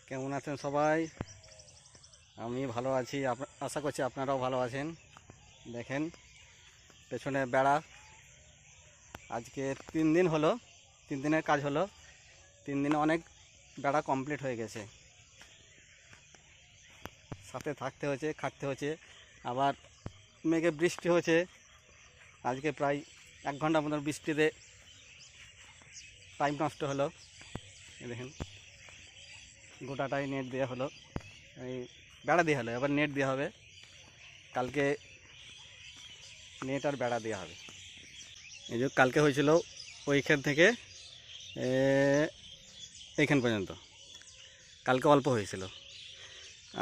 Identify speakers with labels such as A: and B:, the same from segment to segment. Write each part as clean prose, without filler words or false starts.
A: কেমন আছেন সবাই? আমি ভালো আছি, আশা করছি আপনারাও ভালো আছেন। দেখেন পেছনে বেড়া, আজকে 3 দিন হলো, 3 দিনের কাজ হলো। 3 দিনে অনেক বেড়া কমপ্লিট হয়ে গেছে। সাথে থাকতে হয়েছে, খাটতে হয়েছে, আবার মেঘে বৃষ্টি হয়েছে। আজকে প্রায় 1 ঘন্টা মতো বৃষ্টিতে টাইম নষ্ট হলো। দেখেন গোটাটাই নেট দেওয়া হলো, এই বেড়া দেওয়া হলো, এবার নেট দেওয়া হবে। কালকে নেট আর বেড়া দেওয়া হবে। এই যে কালকে হয়েছিল ওইখান থেকে এইখান পর্যন্ত, কালকে অল্প হয়েছিল।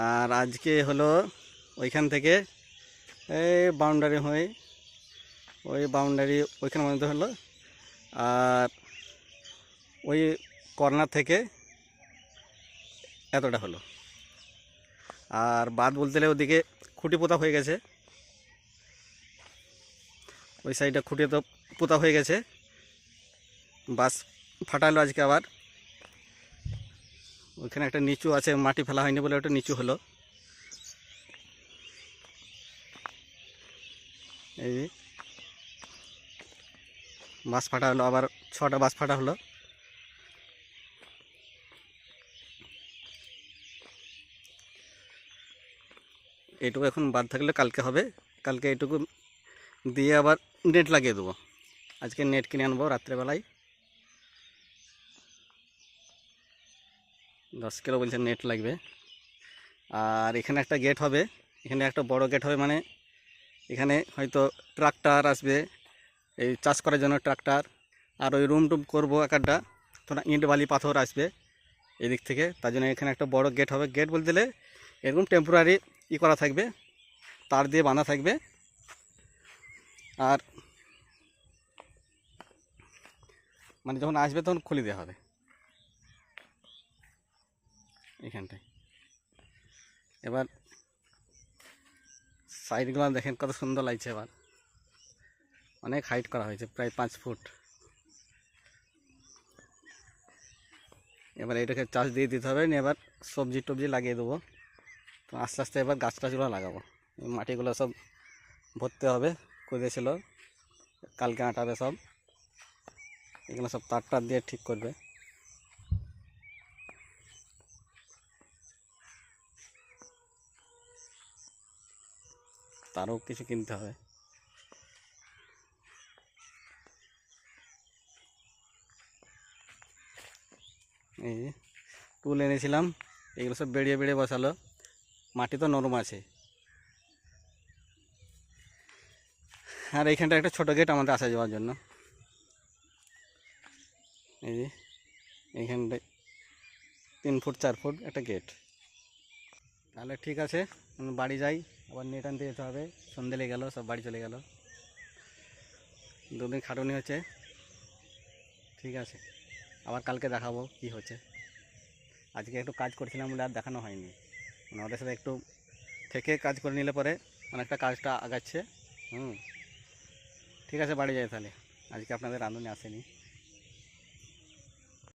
A: আর আজকে হলো ওইখান থেকে এই বাউন্ডারি হয়ে ওই বাউন্ডারি ওইখান পর্যন্ত হলো। আর ওই কর্নার থেকে এতটা হলো। আর বাদ বলতে গেলে ওদিকে খুঁটি পোতা হয়ে গেছে, ওই সাইডে খুঁটি তো পোতা হয়ে গেছে। বাস ফাটালো আজকে আবার। ওইখানে একটা নিচু আছে, মাটি ফেলা হয়নি বলে ওটা নিচু হলো। এই বাস ফাটা হলো, আবার 6টা বাস ফাটা হলো। এইটুকু এখন বাদ থাকলে কালকে হবে। কালকে এইটুকু দিয়ে আবার নেট লাগিয়ে দেবো। আজকে নেট কিনে আনবো রাত্রেবেলায়। 10 কিলো বলছে নেট লাগবে। আর এখানে একটা গেট হবে, এখানে একটা বড় গেট হবে, মানে এখানে হয়তো ট্রাক্টর আসবে, এই চাষ করার জন্য ট্রাক্টর। আর ওই রুম টুম করবো একটা, তোরা ইট বালি পাথর আসবে এদিক থেকে, তার জন্য এখানে একটা বড় গেট হবে। গেট বলতে গেলে এরকম টেম্পোরারি করা থাকবে, তার দিয়ে বাঁধা থাকবে। আর মানে যখন আসবে তখন খুলে দেওয়া হবে এখানটায়। এবার সাইডগুলো দেখেন কত সুন্দর লাগছে। এবার অনেক হাইট করা হয়েছে, প্রায় 5 ফুট। এবার এটাকে চাষ দিয়ে দিতে হবে, নিয়ে এবার সবজি টবজি লাগিয়ে দেবো। তো আস্তে আস্তে এবার গাছ টাছগুলো লাগাবো। এই মাটিগুলো সব ভরতে হবে, কুঁদেছিল, কালকে আঁটাবে সব। এগুলো সব তার টার দিয়ে ঠিক করবে। তারও কিছু কিনতে হবে। এই টুল এনেছিলাম, এগুলো সব বেরিয়ে বেরিয়ে বসালো। মাটি তো নরম আছে। আর এইখানটা একটা ছোটো গেট আমাদের আসা যাওয়ার জন্য। এই যে এইখানটায় 3 ফুট 4 ফুট একটা গেট। তাহলে ঠিক আছে, আমি বাড়ি যাই, আবার নেট আনতে যেতে হবে। সন্ধে লেগে গেল, সব বাড়ি চলে গেল। 2 দিন খাটুনি হচ্ছে। ঠিক আছে, আবার কালকে দেখাবো কি হচ্ছে। আজকে একটু কাজ করছিলাম বলে আর দেখানো হয়নি, মানে ওদের সাথে একটু থেকে কাজ করে নিলে পরে অনেকটা কাজটা আগাচ্ছে। ঠিক আছে, বাড়ি যাই তাহলে। আজকে আপনাদের রাঁধুনি আসেনি।